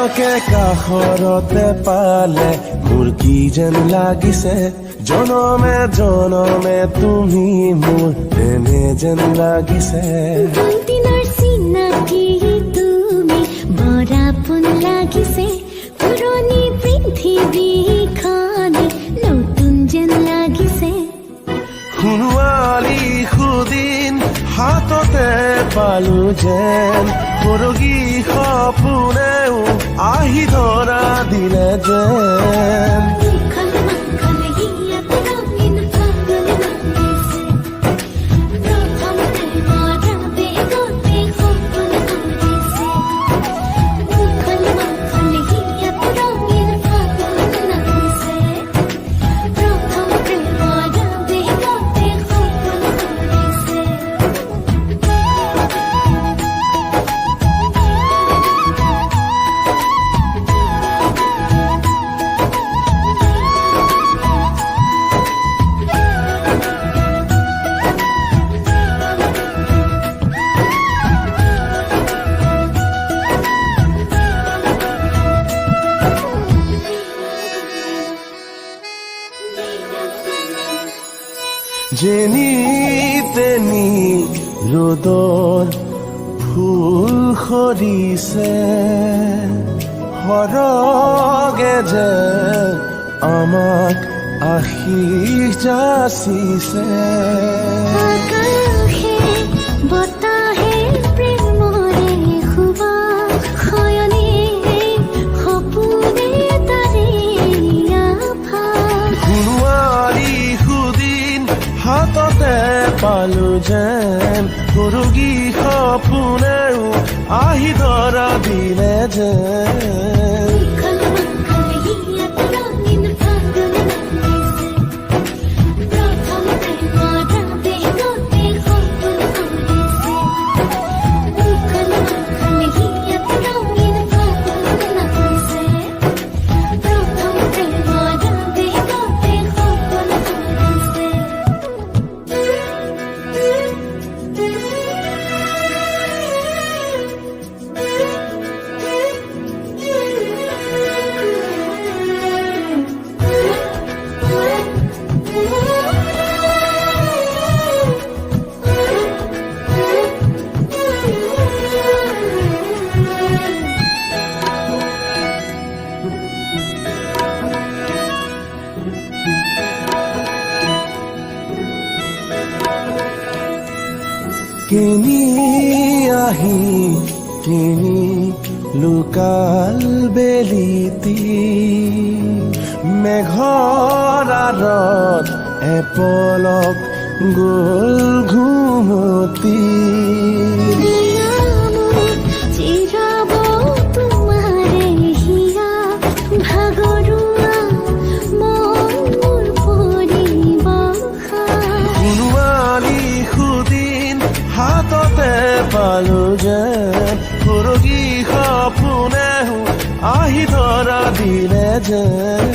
তোমাকে কাষৰতে পালে মোৰ কি যেন লাগিছে জনমে জনমে তুমি মোৰ এনে যেন লাগিছে দিনৰ চিনাকি তুমি বৰাপন লাগিছে পুৰণি পৃথিৱীখনে নতুন যেন লাগিছে সোণোৱালী সুদিন হাততে পালো যেন সৰগী সপোনেও আহি ধৰা দিলে যেন যেনি তেনি ৰ'দৰ ফুল সৰিছে সৰগে যে আমাক আশীষ যাচিছে আকাশে বতাহে প্ৰেমৰে সুবাস শয়নে সপোনে তাৰে আভাস সোণোৱালী সুদিন হাততে পালো যেন সৰগী সপোনেও আহি ধৰা দিলে যেন কিনি আহি কিনি লুকাল বেলিতি মেঘৰ আঁৰত এপলক গ'ল ঘুমতি হাততে পালো যেন সৰগী সপোনেও আহি ধৰা দিলে যেন